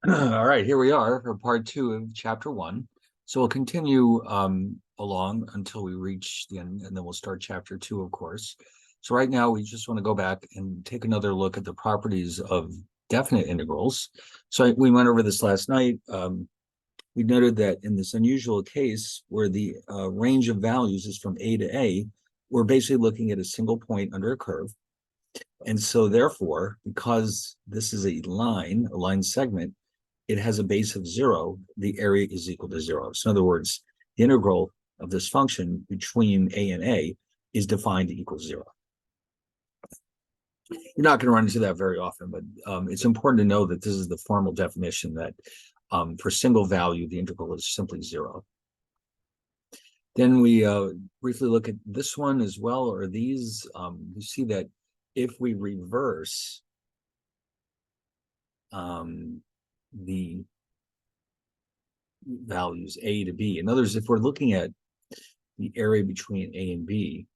All right, here we are for part two of chapter one. So we'll continue along until we reach the end, and then we'll start chapter two, of course. So right now, we just want to go back and take another look at the properties of definite integrals. So we went over this last night. We noted that in this unusual case where the range of values is from A to A, we're basically looking at a single point under a curve. And so therefore, because this is a line segment, it has a base of 0, the area is equal to 0. So in other words, the integral of this function between a and a is defined to equal 0. You're not going to run into that very often, but it's important to know that this is the formal definition that for single value, the integral is simply 0. Then we briefly look at this one as well, or these. You see that if we reverse the values A to B. In other words, if we're looking at the area between A and B,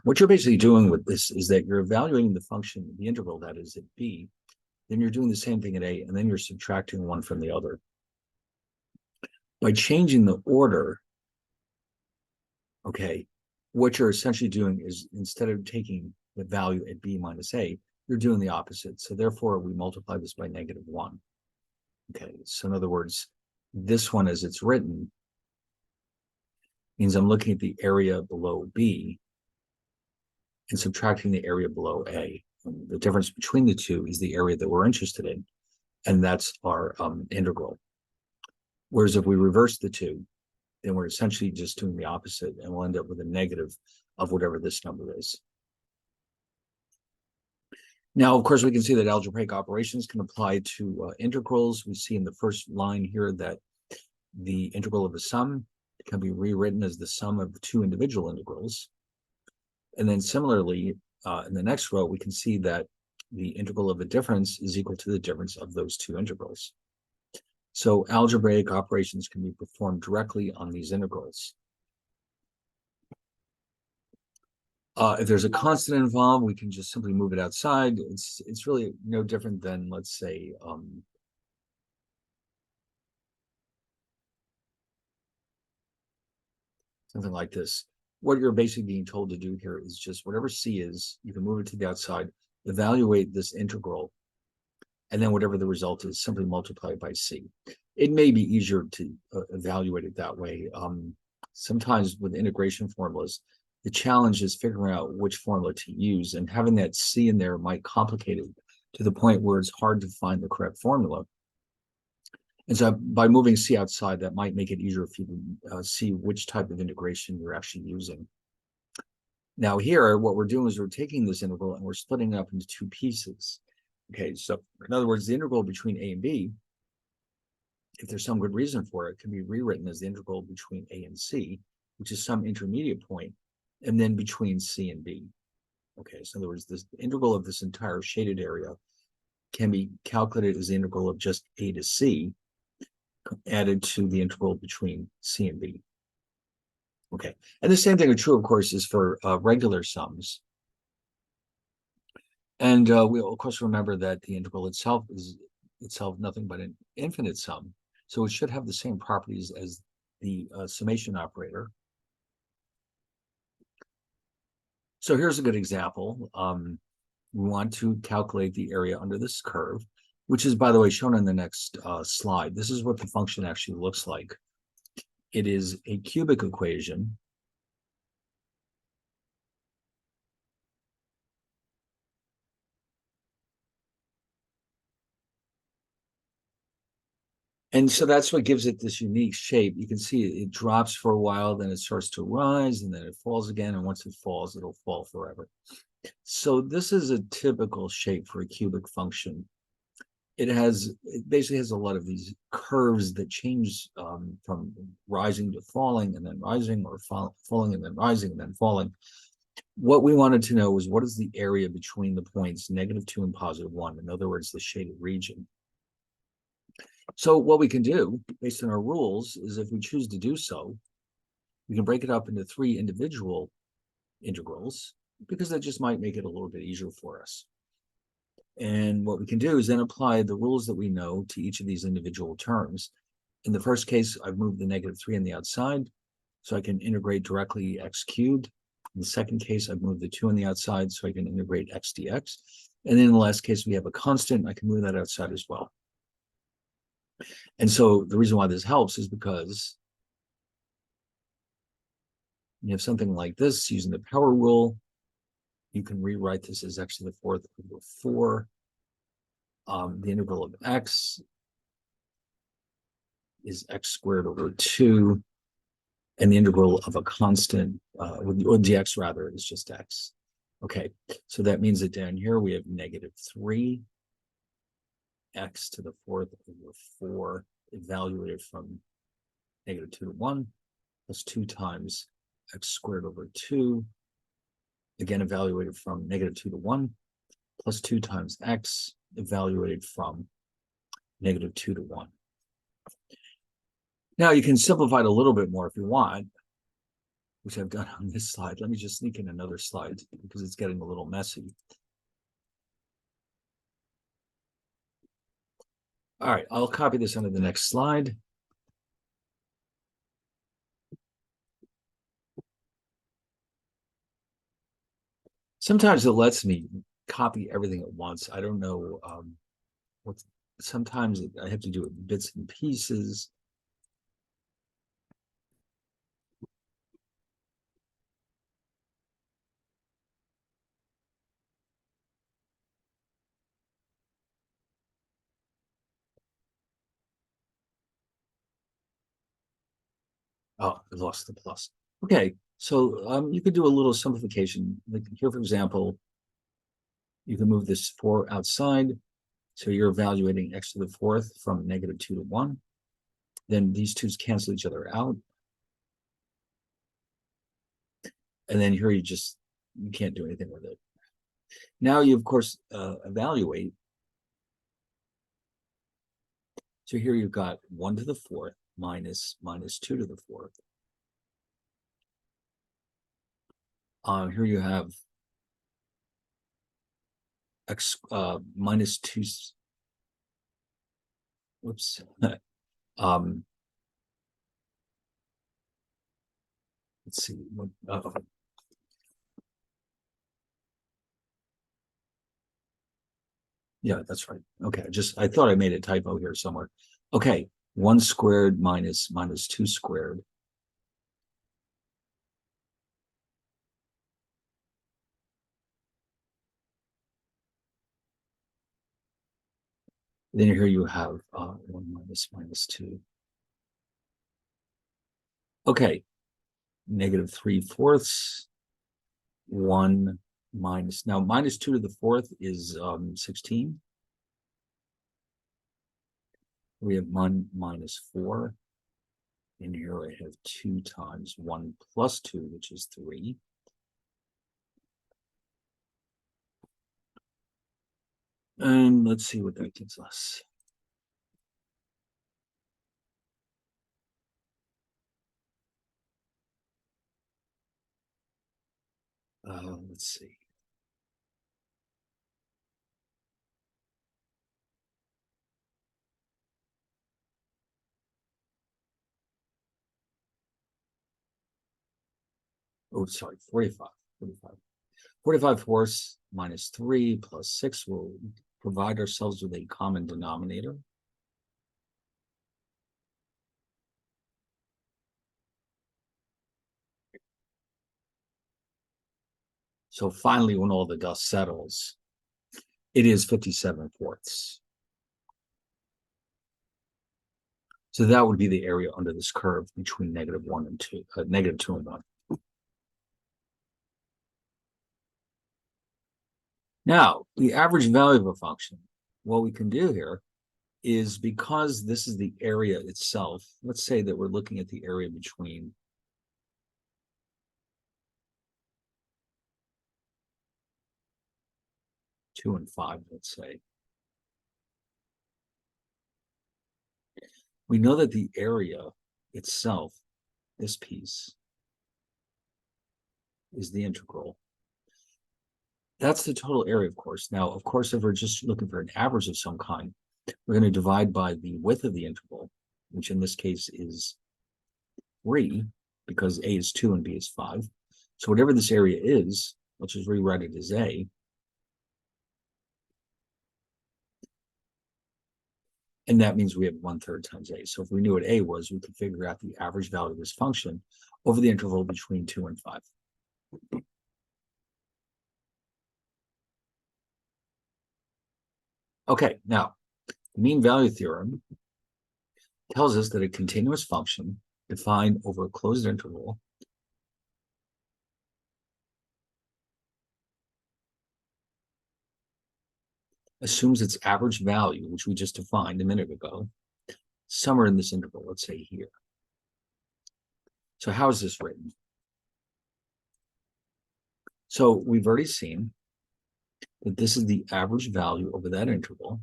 what you're basically doing with this is that you're evaluating the function, the integral that is at B, then you're doing the same thing at A, and then you're subtracting one from the other. By changing the order, okay, what you're essentially doing is instead of taking the value at B minus A, you're doing the opposite. So therefore, we multiply this by -1. Okay, so in other words, this one as it's written means I'm looking at the area below B and subtracting the area below A. And the difference between the two is the area that we're interested in, and that's our integral. Whereas if we reverse the two, then we're essentially just doing the opposite, and we'll end up with a negative of whatever this number is. Now, of course, we can see that algebraic operations can apply to integrals. We see in the first line here that the integral of a sum can be rewritten as the sum of the two individual integrals. And then similarly, in the next row, we can see that the integral of a difference is equal to the difference of those two integrals. So algebraic operations can be performed directly on these integrals. If there's a constant involved, we can just simply move it outside. It's really no different than, let's say, something like this. What you're basically being told to do here is just whatever C is, you can move it to the outside, evaluate this integral, and then whatever the result is, simply multiply it by C. It may be easier to evaluate it that way. Sometimes with integration formulas, the challenge is figuring out which formula to use, and having that C in there might complicate it to the point where it's hard to find the correct formula. And so by moving C outside, that might make it easier for you to see which type of integration you're actually using. Now here, what we're doing is we're taking this integral and we're splitting it up into two pieces. Okay, so in other words, the integral between A and B, if there's some good reason for it, can be rewritten as the integral between A and C, which is some intermediate point, and then between C and B. Okay, so in other words, this integral of this entire shaded area can be calculated as the integral of just A to C, added to the integral between C and B. Okay, and the same thing is true, of course, is for regular sums. And we'll, of course, remember that the integral itself is nothing but an infinite sum. So it should have the same properties as the summation operator. So here's a good example. We want to calculate the area under this curve, which is, by the way, shown in the next slide. This is what the function actually looks like. It is a cubic equation. And so that's what gives it this unique shape. You can see it drops for a while, then it starts to rise, and then it falls again. And once it falls, it'll fall forever. So this is a typical shape for a cubic function. It basically has a lot of these curves that change from rising to falling, and then rising, or falling and then rising and then falling. What we wanted to know was what is the area between the points -2 and +1, in other words, the shaded region. So what we can do, based on our rules, is if we choose to do so, we can break it up into 3 individual integrals, because that just might make it a little bit easier for us. And what we can do is then apply the rules that we know to each of these individual terms. In the first case, I've moved the -3 on the outside, so I can integrate directly x cubed. In the second case, I've moved the 2 on the outside, so I can integrate x dx. And then in the last case, we have a constant. I can move that outside as well. And so the reason why this helps is because you have something like this using the power rule. You can rewrite this as x to the 4th over 4. The integral of x is x squared over 2. And the integral of a constant, or dx rather, is just x. Okay, so that means that down here we have -3 x to the 4th over 4 evaluated from -2 to 1 plus 2 times x squared over 2, again evaluated from -2 to 1 plus 2 times x evaluated from -2 to 1. Now you can simplify it a little bit more if you want, which I've done on this slide. Let me just sneak in another slide because it's getting a little messy. All right, I'll copy this onto the next slide. Sometimes it lets me copy everything at once. I don't know what. Sometimes I have to do it in bits and pieces. Oh, I lost the plus. Okay, so you could do a little simplification. Like here, for example, you can move this 4 outside. So you're evaluating x to the 4th from -2 to 1. Then these twos cancel each other out. And then here you can't do anything with it. Now you, of course, evaluate. So here you've got 1 to the 4th minus 2 to the 4th. Here you have x minus 2. Whoops. Let's see. Yeah, that's right. Okay, I thought I made a typo here somewhere. Okay, 1 squared minus 2 squared. Then here you have 1 minus 2. Okay, -3/4. 1 minus, now -2 to the 4th is 16. We have 1 minus 4. And here I have 2 times 1 plus 2, which is 3. And let's see what that gives us. Let's see. Oh, sorry, 45. 45/4 minus 3 plus 6 will provide ourselves with a common denominator. So finally, when all the dust settles, it is 57/4. So that would be the area under this curve between -1 and 2, -2 and 1. Now, the average value of a function, what we can do here is, because this is the area itself, let's say that we're looking at the area between two and 5, let's say. We know that the area itself, this piece, is the integral. That's the total area, of course. Now, of course, if we're just looking for an average of some kind, we're going to divide by the width of the interval, which in this case is 3, because A is 2 and B is 5. So whatever this area is, let's just rewrite it as A. And that means we have 1/3 times A. So if we knew what A was, we could figure out the average value of this function over the interval between 2 and 5. Okay, now, the mean value theorem tells us that a continuous function defined over a closed interval assumes its average value, which we just defined a minute ago, somewhere in this interval, let's say here. So how is this written? So we've already seen that this is the average value over that interval.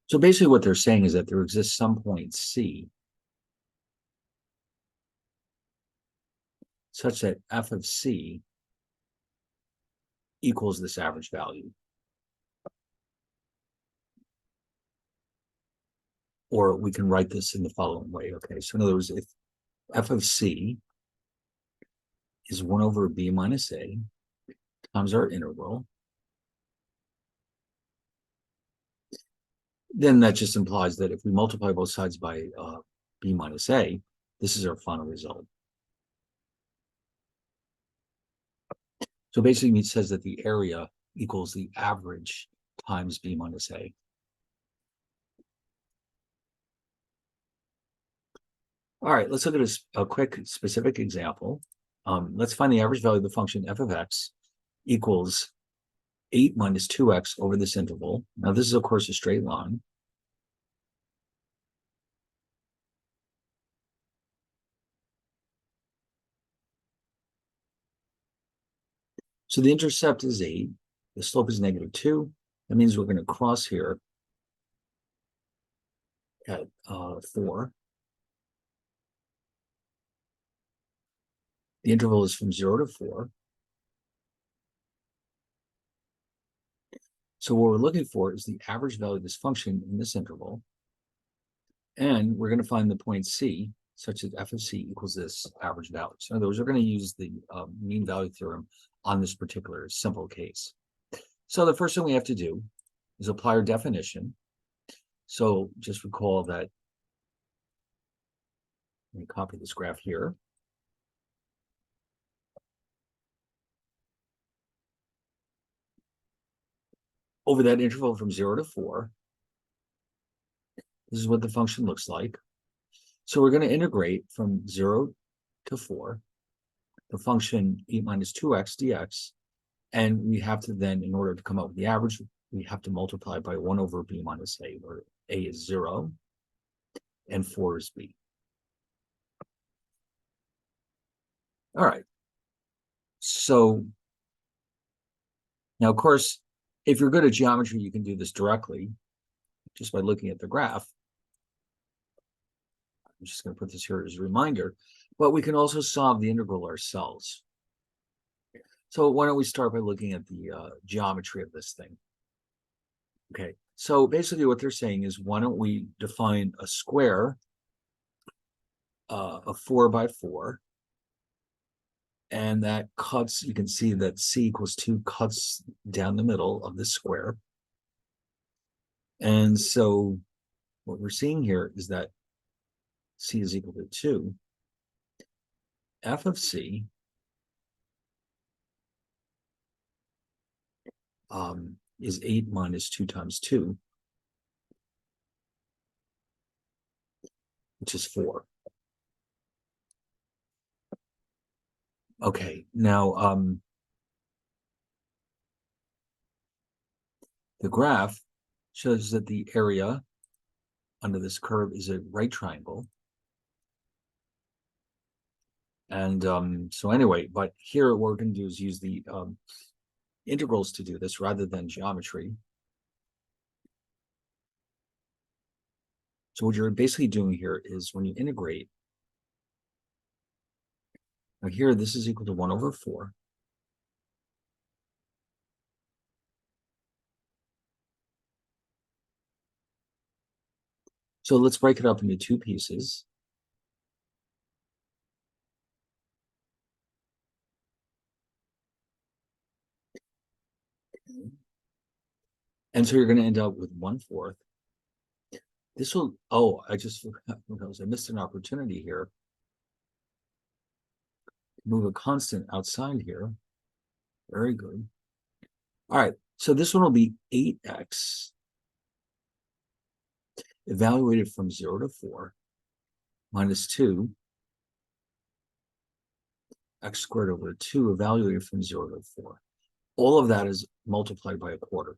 So basically what they're saying is that there exists some point C such that f of C equals this average value. Or we can write this in the following way. Okay, so in other words, if f of C is 1 over B minus A times our integral, then that just implies that if we multiply both sides by B minus A, this is our final result. So basically it says that the area equals the average times B minus A. All right, let's look at a quick specific example. Let's find the average value of the function f of x equals 8 minus 2x over this interval. Now, this is, of course, a straight line. So the intercept is 8. The slope is -2. That means we're going to cross here at 4. The interval is from 0 to 4. So what we're looking for is the average value of this function in this interval. And we're going to find the point C such that f of C equals this average value. So in other words, we're going to use the mean value theorem on this particular simple case. So the first thing we have to do is apply our definition. So just recall that, let me copy this graph here. Over that interval from 0 to 4, this is what the function looks like. So we're going to integrate from 0 to 4, the function 8 minus 2x dx, and we have to then, in order to come up with the average, we have to multiply by 1 over b minus a, where a is 0 and 4 is b. All right. So now, of course, if you're good at geometry, you can do this directly just by looking at the graph. I'm just going to put this here as a reminder, but we can also solve the integral ourselves. So why don't we start by looking at the geometry of this thing? Okay, so basically what they're saying is, why don't we define a square of 4 by 4, and that cuts, you can see that c equals 2 cuts down the middle of this square. And so what we're seeing here is that c is equal to 2. F of c is 8 minus 2 times 2, which is 4. Okay, now the graph shows that the area under this curve is a right triangle. And so anyway, but here what we're going to do is use the integrals to do this rather than geometry. So what you're basically doing here is when you integrate, now here this is equal to 1 over 4. So let's break it up into two pieces. And so you're going to end up with 1/4. This will, oh, I just forgot, I missed an opportunity here. Move a constant outside here. Very good. All right, so this one will be 8x evaluated from 0 to 4 minus 2 x squared over 2 evaluated from 0 to 4. All of that is multiplied by 1/4.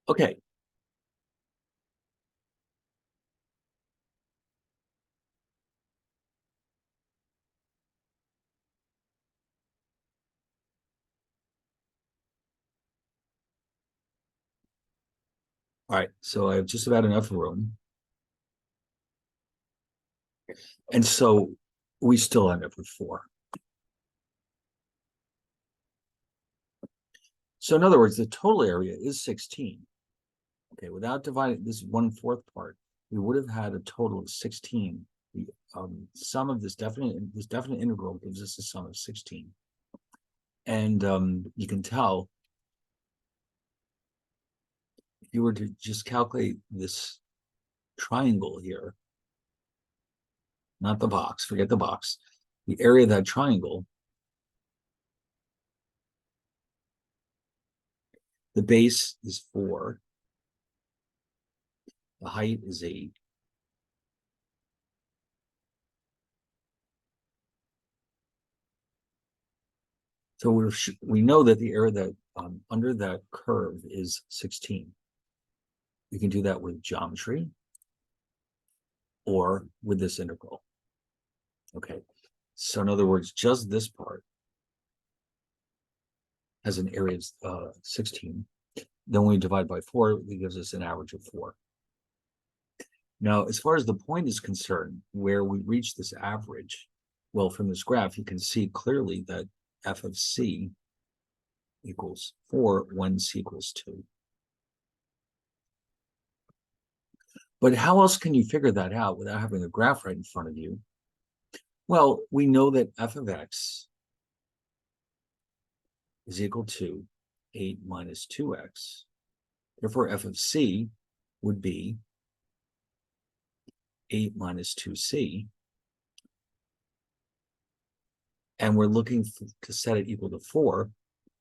Okay. All right, so I have just about enough room. And so we still end up with 4. So in other words, the total area is 16. Okay, without dividing this 1/4 part, we would have had a total of 16. The sum of this definite integral gives us a sum of 16. And you can tell if you were to just calculate this triangle here, not the box, forget the box, the area of that triangle, the base is 4, the height is 8. So we know that the area that under that curve is 16. We can do that with geometry or with this integral. Okay, so in other words, just this part has an area of 16. Then when we divide by 4, it gives us an average of 4. Now, as far as the point is concerned, where we reach this average, well, from this graph, you can see clearly that f of c equals 4 when c equals 2. But how else can you figure that out without having a graph right in front of you? Well, we know that f of x is equal to 8 minus 2x. Therefore, f of c would be 8 minus 2c. And we're looking to set it equal to 4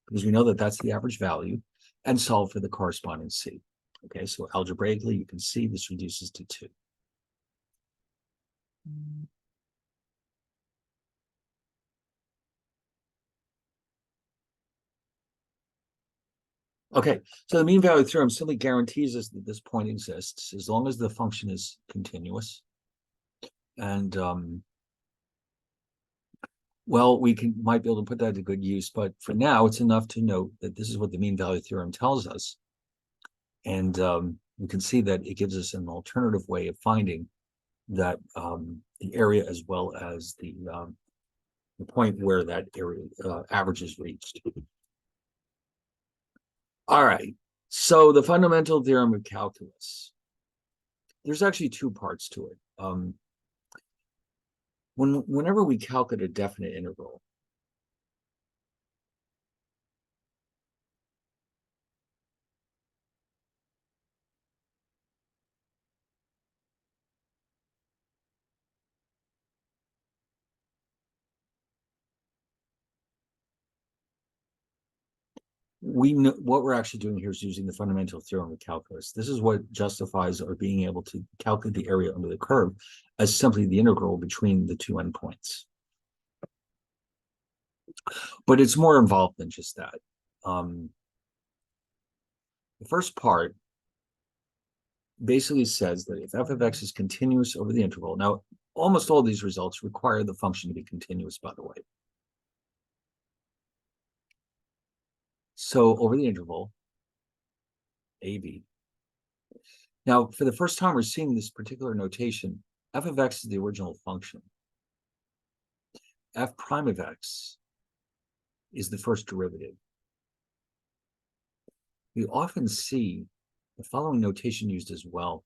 because we know that that's the average value and solve for the corresponding c. Okay, so algebraically, you can see this reduces to 2. Okay, so the mean value theorem simply guarantees us that this point exists as long as the function is continuous. And well, we might be able to put that to good use, but for now, it's enough to note that this is what the mean value theorem tells us. And we can see that it gives us an alternative way of finding that the area as well as the point where that area average is reached. All right, so the fundamental theorem of calculus. There's actually two parts to it. Whenever we calculate a definite integral, we know what we're actually doing here is using the fundamental theorem of calculus. This is what justifies our being able to calculate the area under the curve as simply the integral between the two endpoints. But it's more involved than just that. The first part basically says that if f of x is continuous over the integral, now almost all these results require the function to be continuous, by the way. So over the interval, AB. Now, for the first time, we're seeing this particular notation. F of x is the original function. F prime of x is the first derivative. We often see the following notation used as well.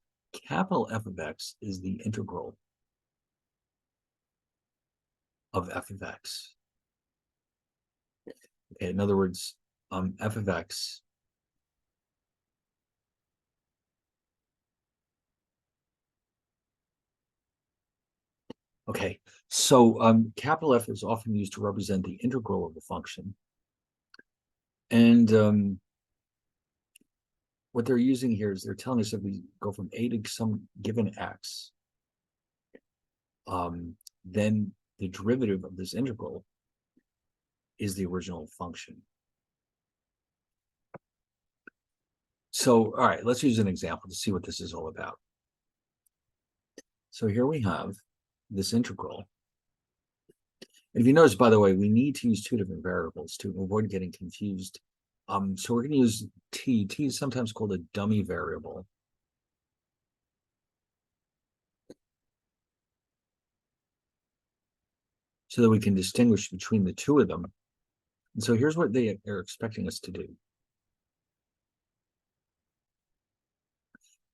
Capital F of x is the integral of f of x. Okay, in other words, f of x okay, so capital F is often used to represent the integral of the function. And what they're using here is they're telling us that we go from a to some given x, then the derivative of this integral is the original function. So, all right, let's use an example to see what this is all about. So here we have this integral. And if you notice, by the way, we need to use two different variables to avoid getting confused. So we're going to use t. T is sometimes called a dummy variable. So that we can distinguish between the two of them. And so here's what they are expecting us to do.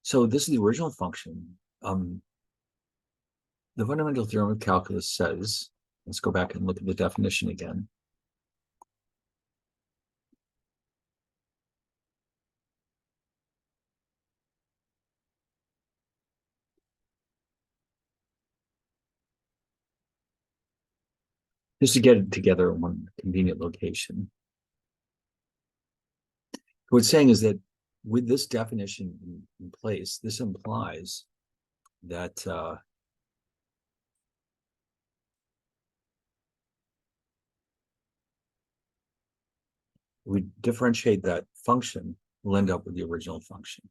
So this is the original function. The fundamental theorem of calculus says, let's go back and look at the definition again. Just to get it together in one convenient location. What it's saying is that with this definition in place, this implies that we differentiate that function, we'll end up with the original function.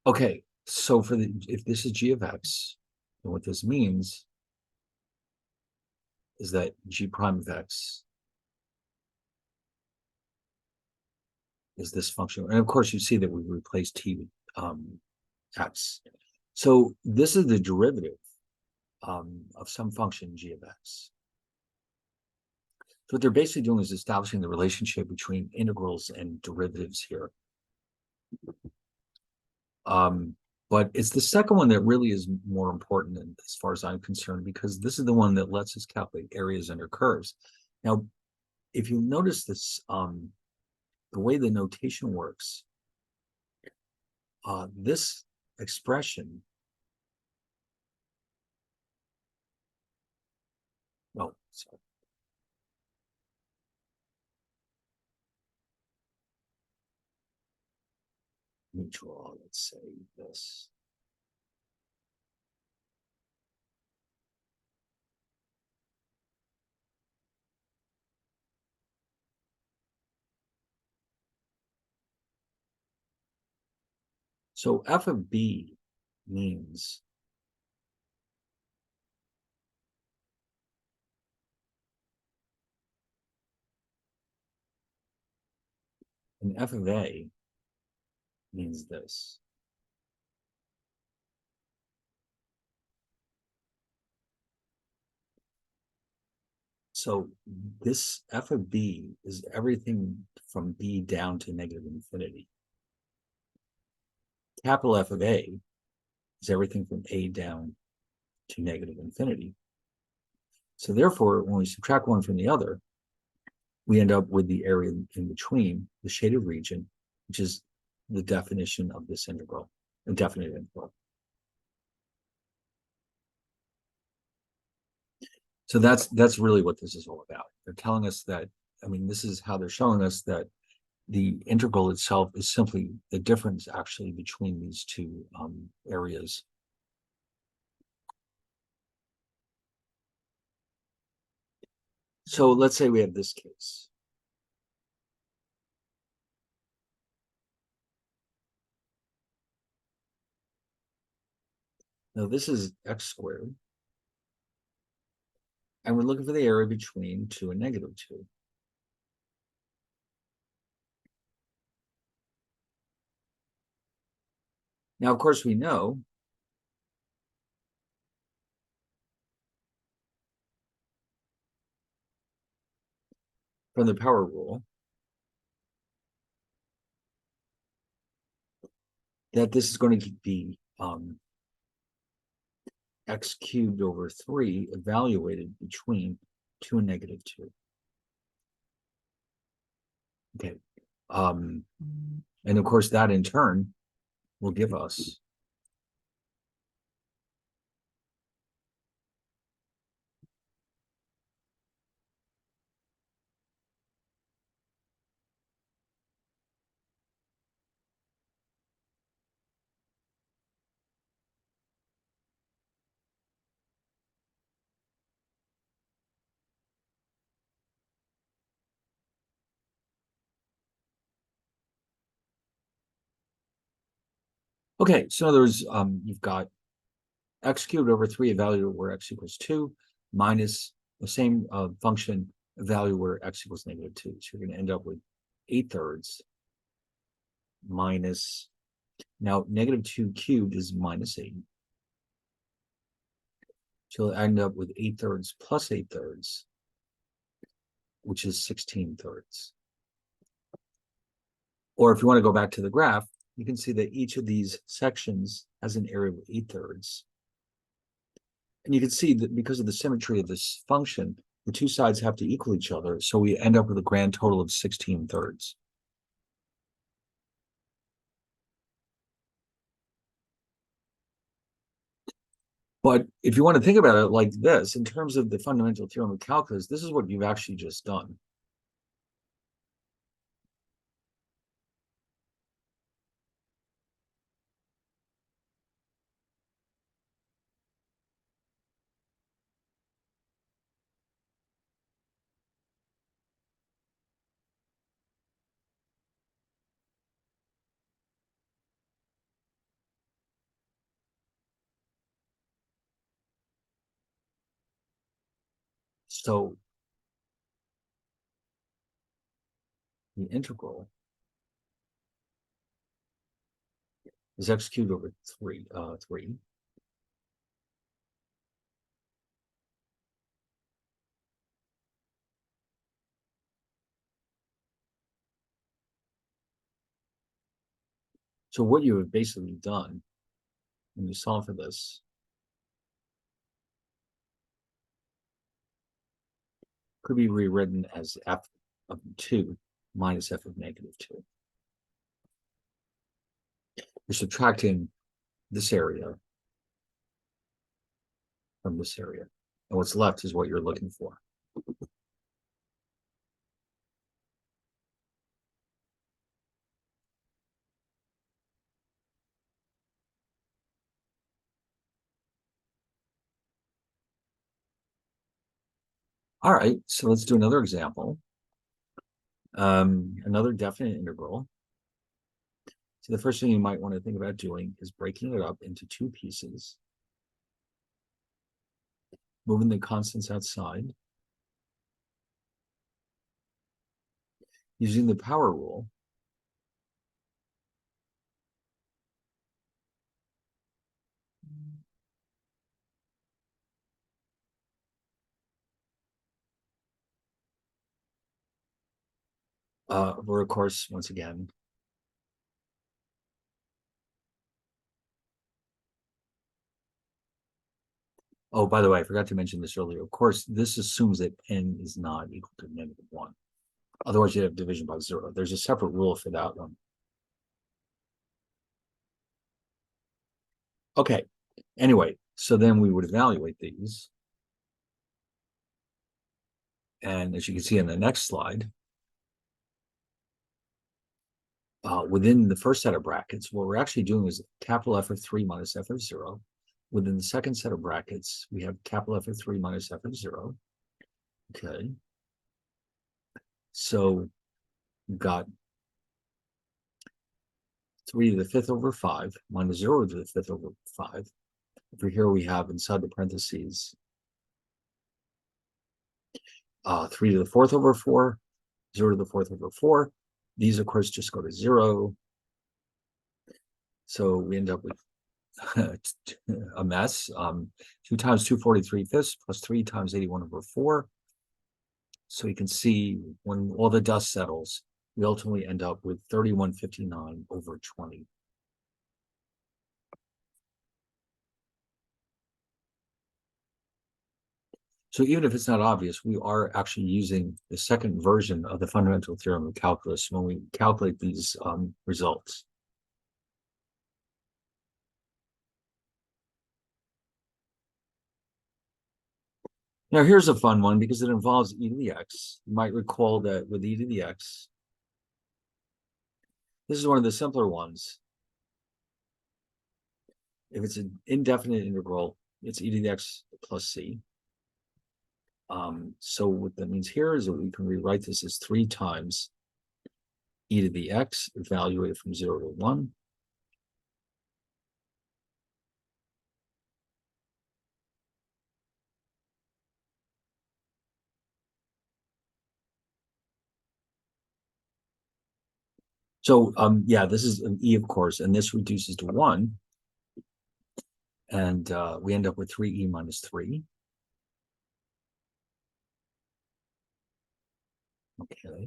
Okay, so for if this is g of x, then what this means is that g prime of x is this function. And of course, you see that we replace t with x. So this is the derivative of some function g of x. So what they're basically doing is establishing the relationship between integrals and derivatives here. But it's the second one that really is more important as far as I'm concerned, because this is the one that lets us calculate areas under curves. Now, if you notice this, the way the notation works, this expression, oh, sorry. Let me draw, let's say this. So f of b means and f of a means this. So this f of b is everything from b down to negative infinity. Capital F of a is everything from a down to negative infinity. So therefore, when we subtract one from the other, we end up with the area in between, the shaded region, which is the definition of this integral, a definite integral. So that's really what this is all about. They're telling us that, I mean, this is how they're showing us that the integral itself is simply the difference actually between these two areas. So let's say we have this case. Now this is x squared, and we're looking for the area between 2 and -2. Now, of course, we know from the power rule that this is going to be x cubed over 3 evaluated between 2 and -2. Okay. And of course, that in turn will give us okay. So there's you've got x cubed over 3 evaluated where x equals 2 minus the same function value where x equals -2. So you're going to end up with 8/3 minus, now -2 cubed is -8. So you'll end up with 8/3 plus 8/3, which is 16/3. Or if you want to go back to the graph, you can see that each of these sections has an area of 8/3. And you can see that because of the symmetry of this function, the two sides have to equal each other. So we end up with a grand total of 16/3. But if you want to think about it like this, in terms of the fundamental theorem of calculus, this is what you've actually just done. So the integral is x cubed over 3. So what you have basically done when you solve for this could be rewritten as f of 2 minus f of -2. You're subtracting this area from this area. And what's left is what you're looking for. All right, so let's do another example. Another definite integral. So the first thing you might want to think about doing is breaking it up into two pieces, moving the constants outside, using the power rule. Where, of course, once again, oh, by the way, I forgot to mention this earlier. Of course, this assumes that n is not equal to -1. Otherwise, you have division by 0. There's a separate rule for that one. Okay. Anyway, so then we would evaluate these. And as you can see in the next slide, within the first set of brackets, what we're actually doing is capital F of 3 minus F of 0. Within the second set of brackets, we have capital F of 3 minus F of 0. Okay. So we've got 3 to the 5th over 5 minus 0 to the 5th over 5. Over here we have inside the parentheses 3 to the 4th over 4, 0 to the 4th over 4. These, of course, just go to 0. So we end up with a mess. 2 times 243 fifths plus 3 times 81 over 4. So you can see when all the dust settles, we ultimately end up with 3159 over 20. So even if it's not obvious, we are actually using the second version of the fundamental theorem of calculus when we calculate these results. Now here's a fun one because it involves e to the x. You might recall that with e to the x, this is one of the simpler ones. If it's an indefinite integral, it's e to the x plus c. So what that means here is that we can rewrite this as 3 times e to the x, evaluated from 0 to 1. So yeah, this is an e, of course, and this reduces to 1. And we end up with 3e minus 3. Okay.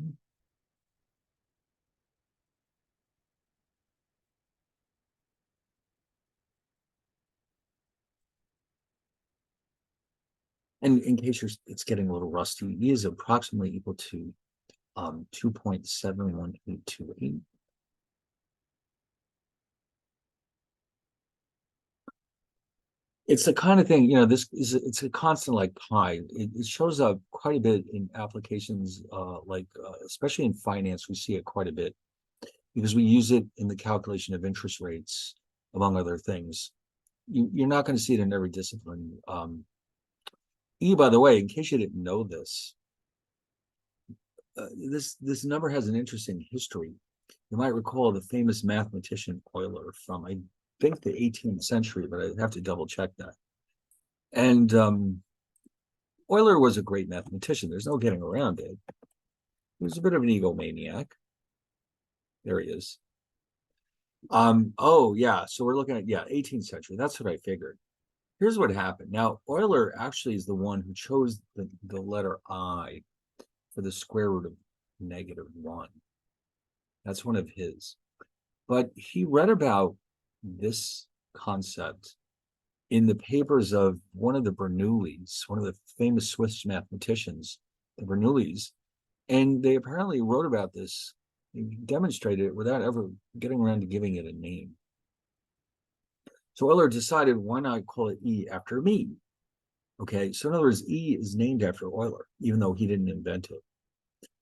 And in case it's getting a little rusty, e is approximately equal to 2.71828. It's the kind of thing, it's a constant like pi. It shows up quite a bit in applications, especially in finance, we see it quite a bit because we use it in the calculation of interest rates, among other things. You're not going to see it in every discipline. E, by the way, in case you didn't know this, this number has an interesting history. You might recall the famous mathematician Euler from, I think, the 18th century, but I have to double check that. And Euler was a great mathematician. There's no getting around it. He was a bit of an egomaniac. There he is. Oh, yeah. So we're looking at, 18th century. That's what I figured. Here's what happened. Now, Euler actually is the one who chose the letter I for the square root of -1. That's one of his. But he read about this concept in the papers of one of the Bernoullis, one of the famous Swiss mathematicians, the Bernoullis, and they apparently wrote about this, they demonstrated it without ever getting around to giving it a name. So Euler decided, why not call it E after me? Okay, so in other words, E is named after Euler, even though he didn't invent it.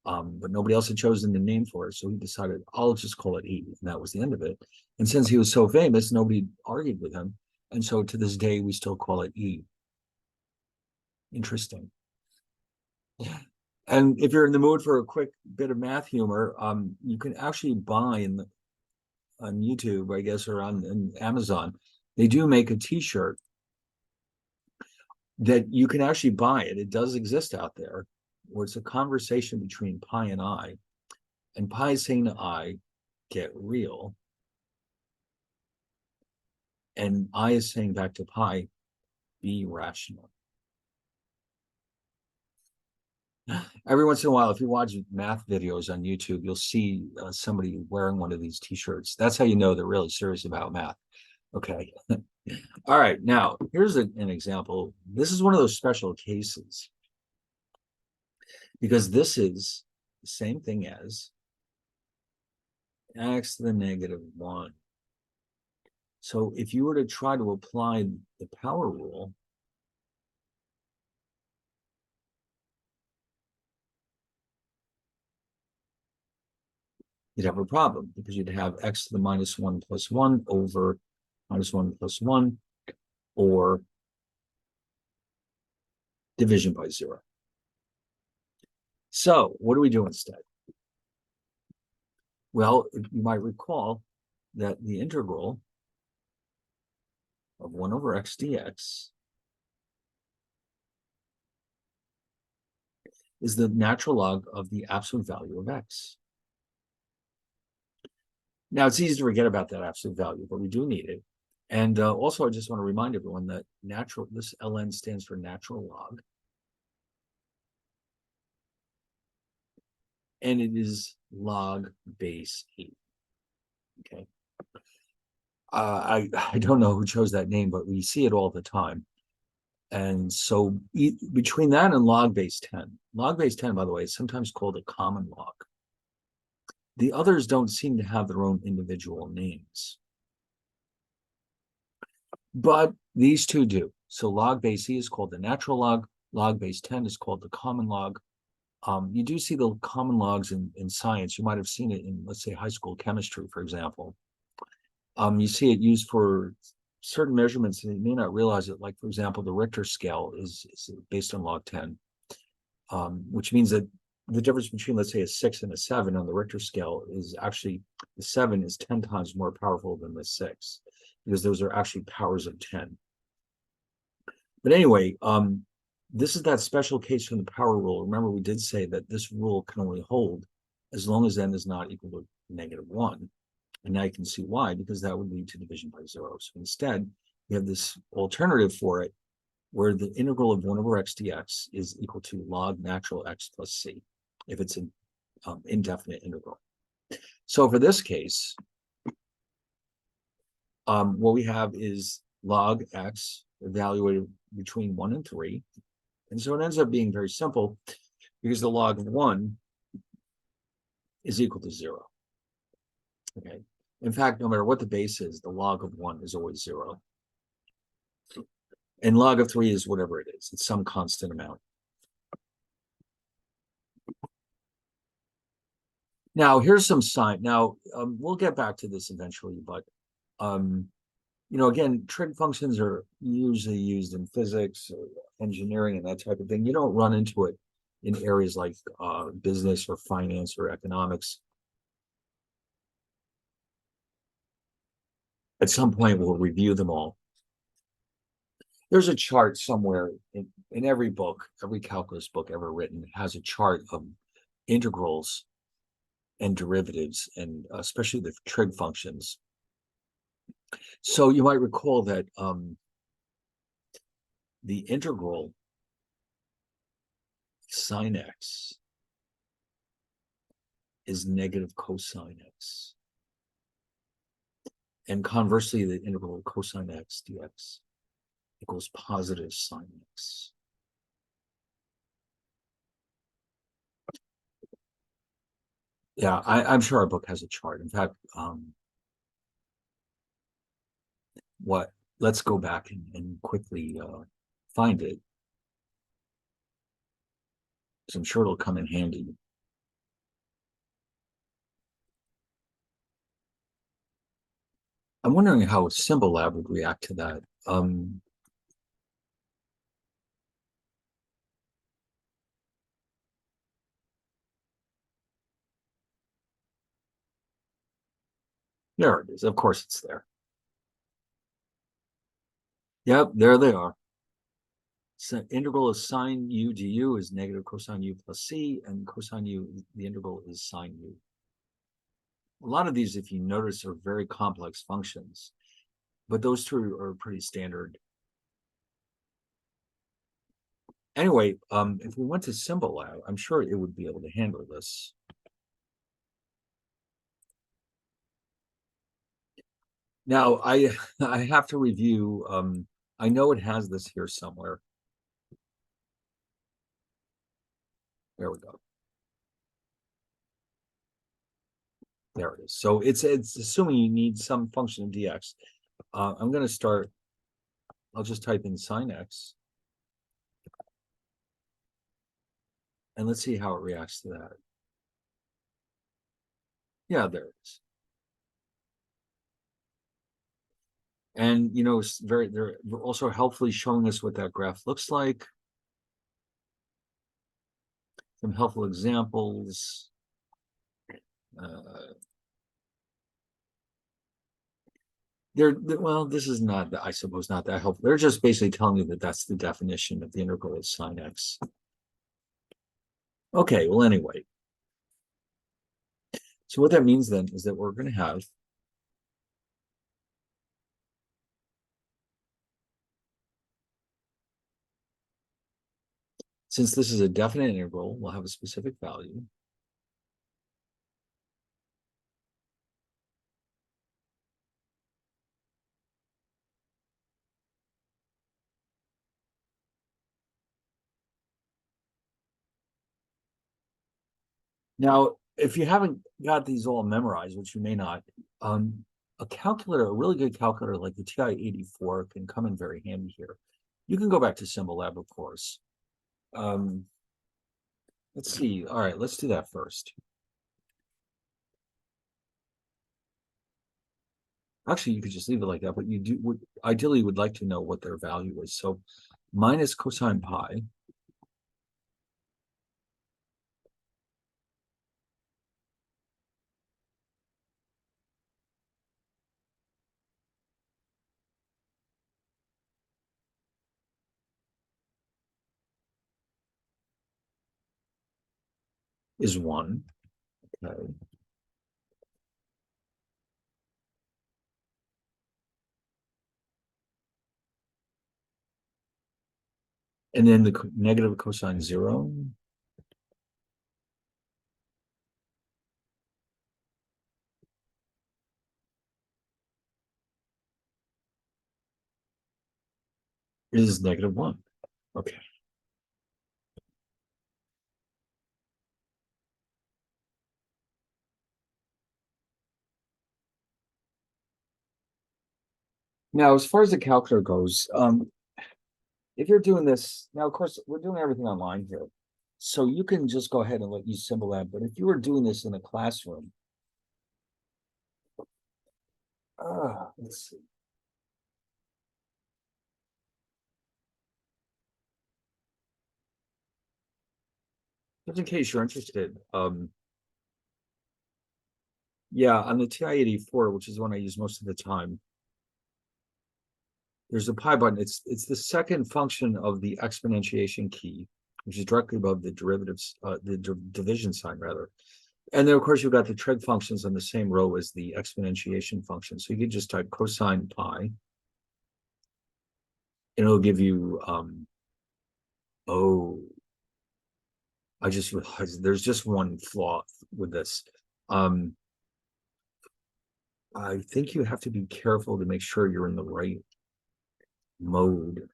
But nobody else had chosen the name for it, so he decided, I'll just call it E, and that was the end of it. And since he was so famous, nobody argued with him, and so to this day, we still call it E. Interesting. And if you're in the mood for a quick bit of math humor, you can actually buy on YouTube, I guess, or on Amazon. They do make a T-shirt that you can actually buy it. It does exist out there, where it's a conversation between pi and I, and pi is saying to I, get real, and I is saying back to pi, be rational. Every once in a while, if you watch math videos on YouTube, you'll see somebody wearing one of these T-shirts. That's how you know they're really serious about math. Okay. All right. Now, here's an example. This is one of those special cases because this is the same thing as x to the -1. So if you were to try to apply the power rule, you'd have a problem because you'd have x to the minus 1 plus 1 over minus 1 plus 1, or division by 0. So what do we do instead? Well, you might recall that the integral of 1 over x dx is the natural log of the absolute value of x. Now, it's easy to forget about that absolute value, but we do need it. And also, I just want to remind everyone that this ln stands for natural log. And it is log base 8. Okay. I don't know who chose that name, but we see it all the time. And so between that and log base 10, by the way, is sometimes called a common log. The others don't seem to have their own individual names, but these two do. So log base E is called the natural log base 10 is called the common log. You do see the common logs in science. You might have seen it in, let's say, high school chemistry, for example. You see it used for certain measurements, and you may not realize it. Like, for example, the Richter scale is based on log 10, which means that the difference between, let's say, a 6 and a 7 on the Richter scale is actually, the 7 is 10 times more powerful than the 6, because those are actually powers of 10. But anyway, this is that special case from the power rule. Remember, we did say that this rule can only hold as long as n is not equal to -1. And now you can see why, because that would lead to division by 0. So instead, we have this alternative for it, where the integral of 1 over x dx is equal to log natural x plus c, if it's an indefinite integral. So for this case, what we have is log x evaluated between 1 and 3. And so it ends up being very simple, because the log of 1 is equal to 0. Okay. In fact, no matter what the base is, the log of 1 is always 0. And log of 3 is whatever it is. It's some constant amount. Now, here's some sign. Now, we'll get back to this eventually, but, again, trig functions are usually used in physics or engineering and that type of thing. You don't run into it in areas like business or finance or economics. At some point, we'll review them all. There's a chart somewhere in every book, every calculus book ever written has a chart of integrals and derivatives, and especially the trig functions. So you might recall that the integral sine x is negative cosine x. And conversely, the integral of cosine x dx equals positive sine x. Yeah, I'm sure our book has a chart. In fact, let's go back and quickly find it, because I'm sure it'll come in handy. I'm wondering how Symbol Lab would react to that. There it is. Of course it's there. Yep, there they are. So integral of sine u du is negative cosine u plus c, and cosine u, the integral is sine u. A lot of these, if you notice, are very complex functions, but those two are pretty standard. Anyway, if we went to Symbol Lab, I'm sure it would be able to handle this. Now, I have to review, I know it has this here somewhere. There we go. There it is. So it's assuming you need some function of dx. I'm going to start, I'll just type in sine x. And let's see how it reacts to that. Yeah, there it is. And it's they're also helpfully showing us what that graph looks like. Some helpful examples. Uh, well, this is not, I suppose, not that helpful. They're just basically telling you that that's the definition of the integral of sine x. Okay, well, anyway. So what that means then is that we're going to have since this is a definite integral, we'll have a specific value. Now, if you haven't got these all memorized, which you may not, a calculator, a really good calculator like the TI-84 can come in very handy here. You can go back to Symbol Lab, of course. Let's see. All right, let's do that first. Actually, you could just leave it like that, but you would ideally would like to know what their value is. So minus cosine pi is 1. Okay. And then the negative cosine 0 is negative 1. Okay. Now, as far as the calculator goes, if you're doing this now, of course, we're doing everything online here, so you can just go ahead and use Symbol Lab. But if you were doing this in a classroom, let's see. Just in case you're interested, yeah, on the TI-84, which is the one I use most of the time, there's a pi button. It's the second function of the exponentiation key, which is directly above the derivatives, the division sign rather. And then of course you've got the trig functions on the same row as the exponentiation function. So you can just type cosine pi, and it'll give you oh, I just realized there's just one flaw with this. I think you have to be careful to make sure you're in the right mode.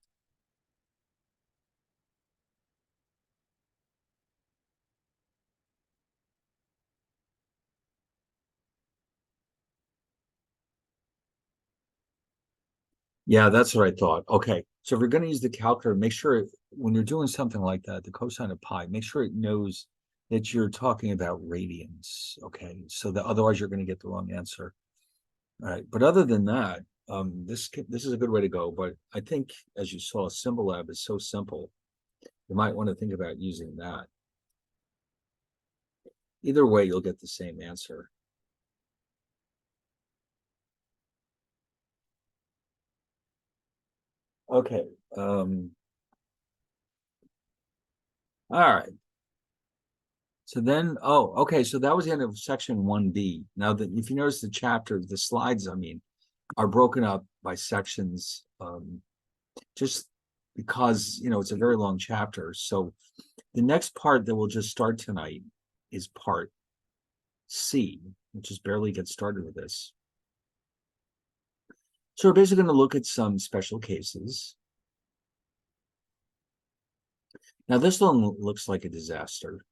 Yeah, that's what I thought. Okay. So if you're going to use the calculator, make sure when you're doing something like that, the cosine of pi, make sure it knows that you're talking about radians. Okay. So that otherwise you're going to get the wrong answer. All right. But other than that, this is a good way to go. But I think, as you saw, Symbol Lab is so simple. You might want to think about using that. Either way, you'll get the same answer. Okay. All right. So then, oh, okay. So that was the end of section 1B. Now that if you notice the chapter, the slides, I mean, are broken up by sections, just because it's a very long chapter. So the next part that we'll just start tonight is part C, which is barely get started with this. So we're basically going to look at some special cases. Now this one looks like a disaster.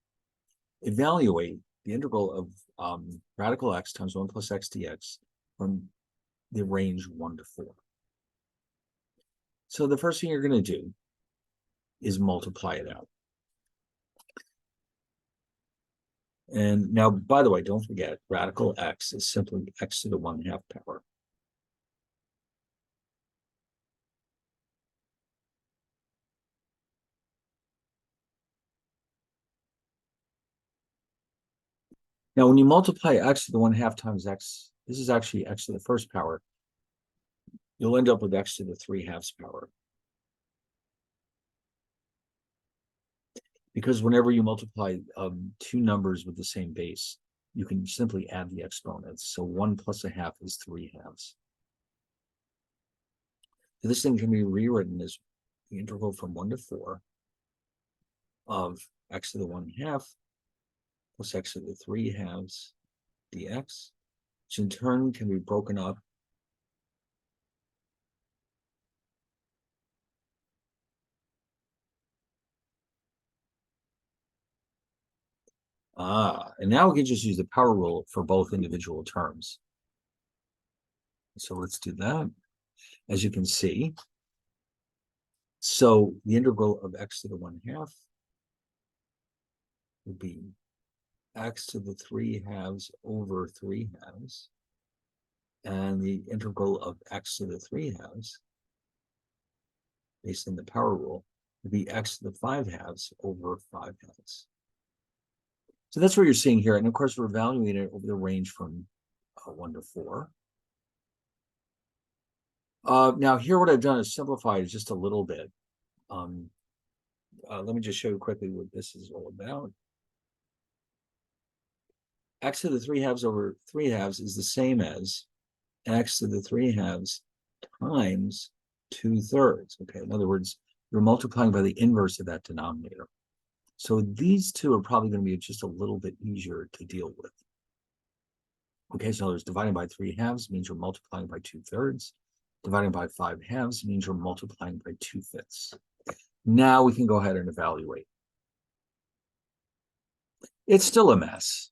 Evaluate the integral of radical x times 1 plus x dx from the range 1 to 4. So the first thing you're going to do is multiply it out. And now, by the way, don't forget, radical x is simply x to the 1/2 power. Now, when you multiply x to the 1/2 times x, this is actually x to the first power. You'll end up with x to the 3/2 power. Because whenever you multiply two numbers with the same base, you can simply add the exponents. So 1 plus 1/2 is 3/2. So this thing can be rewritten as the integral from 1 to 4 of x to the 1/2 plus x to the 3/2 dx, which in turn can be broken up and now we can just use the power rule for both individual terms. So let's do that. As you can see, so the integral of x to the 1/2 would be x to the 3/2 over 3/2, and the integral of x to the 3/2, based on the power rule, would be x to the 5/2 over 5/2. So that's what you're seeing here, and of course we're evaluating it over the range from 1 to 4. Now here what I've done is simplified just a little bit. Let me just show you quickly what this is all about. X to the 3/2 over 3/2 is the same as x to the 3/2 times 2/3. Okay, in other words, you're multiplying by the inverse of that denominator. So these two are probably going to be just a little bit easier to deal with. Okay, so there's dividing by 3/2 means you're multiplying by 2/3. Dividing by 5/2 means you're multiplying by 2/5. Now we can go ahead and evaluate. It's still a mess,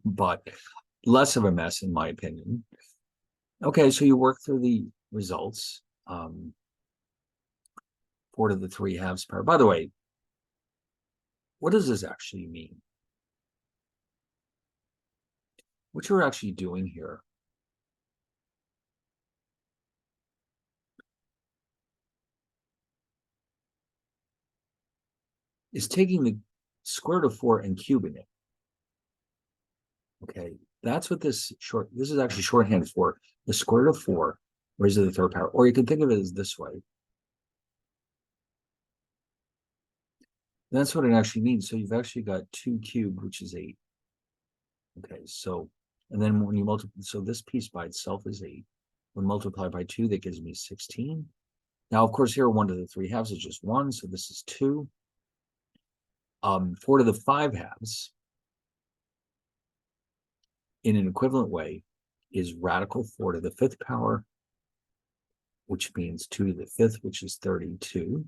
but less of a mess in my opinion. Okay, so you work through the results. 4 to the 3/2 power. By the way, what does this actually mean? What you're actually doing here is taking the square root of 4 and cubing it. Okay, that's what this is actually shorthand for the square root of 4 raised to the 3rd power. Or you can think of it as this way. That's what it actually means. So you've actually got 2 cubed, which is 8. Okay, so, and then when you multiply, so this piece by itself is 8. When multiplied by 2, that gives me 16. Now, of course, here 1 to the 3/2 is just 1, so this is 2. 4 to the 5/2 in an equivalent way is radical 4 to the 5th power, which means 2 to the 5th, which is 32.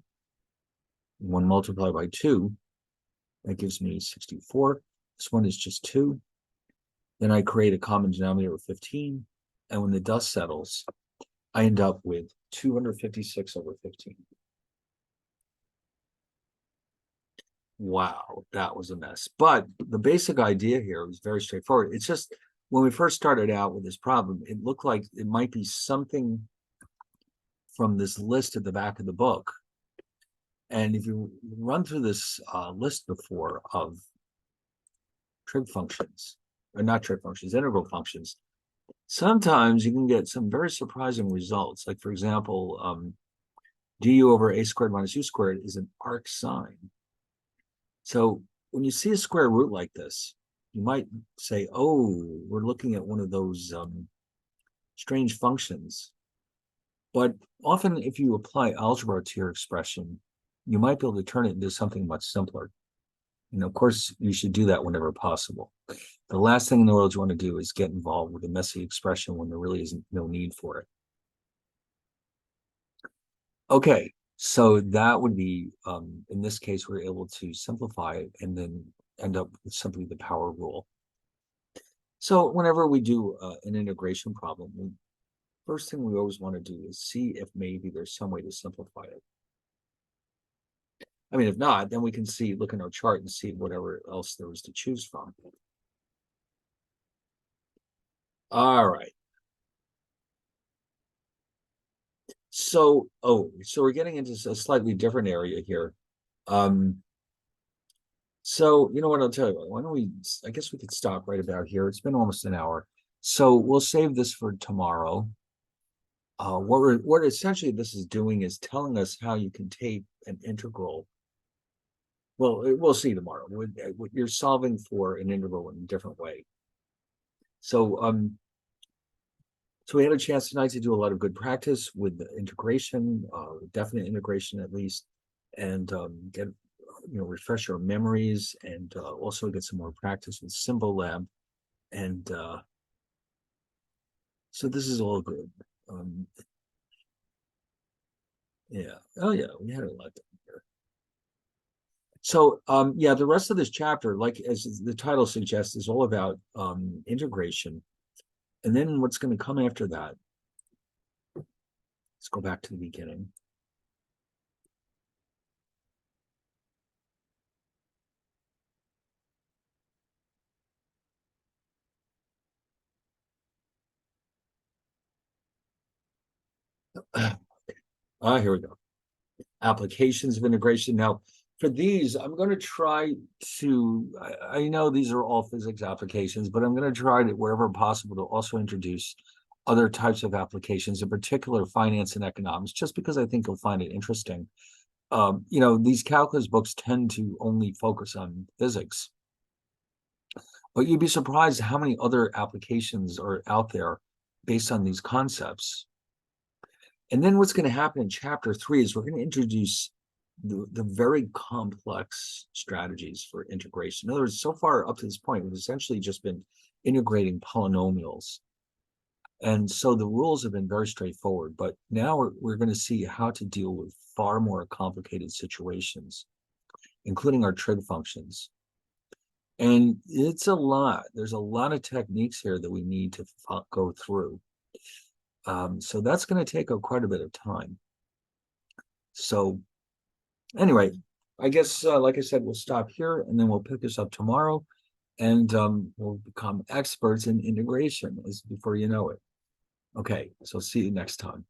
When multiplied by 2, that gives me 64. This one is just 2. Then I create a common denominator of 15. And when the dust settles, I end up with 256 over 15. Wow, that was a mess. But the basic idea here was very straightforward. It's just when we first started out with this problem, it looked like it might be something from this list at the back of the book. And if you run through this list before of trig functions, or not trig functions, integral functions, sometimes you can get some very surprising results. Like, for example, du over a squared minus u squared is an arc sine. So when you see a square root like this, you might say, oh, we're looking at one of those strange functions. But often if you apply algebra to your expression, you might be able to turn it into something much simpler. And of course, you should do that whenever possible. The last thing in the world you want to do is get involved with a messy expression when there really isn't no need for it. Okay, so that would be, in this case, we're able to simplify it and then end up with simply the power rule. So whenever we do an integration problem, first thing we always want to do is see if maybe there's some way to simplify it. I mean, if not, then we can look in our chart and see whatever else there is to choose from. All right. So, so we're getting into a slightly different area here. So you know what, I'll tell you what, why don't we, I guess we could stop right about here. It's been almost an hour. So we'll save this for tomorrow. What essentially this is doing is telling us how you can take an integral. Well, we'll see tomorrow. You're solving for an integral in a different way. So we had a chance tonight to do a lot of good practice with the integration, definite integration at least, and get refresh our memories, and also get some more practice with Symbol Lab, and so this is all good. Yeah. Oh yeah, we had a lot done here. So yeah, the rest of this chapter, like as the title suggests, is all about integration. And then what's going to come after that? Let's go back to the beginning. Here we go. Applications of integration. Now, for these, I'm going to try to, I know these are all physics applications, but I'm going to try to, wherever possible, to also introduce other types of applications, in particular finance and economics, just because I think you'll find it interesting. These calculus books tend to only focus on physics, but you'd be surprised how many other applications are out there based on these concepts. And then what's going to happen in chapter 3 is we're going to introduce the very complex strategies for integration. In other words, so far up to this point, we've essentially just been integrating polynomials. And so the rules have been very straightforward, but now we're going to see how to deal with far more complicated situations, including our trig functions. And it's a lot. There's a lot of techniques here that we need to go through. So that's going to take quite a bit of time. So anyway, I guess, like I said, we'll stop here and then we'll pick this up tomorrow, and we'll become experts in integration before you know it. Okay, so see you next time.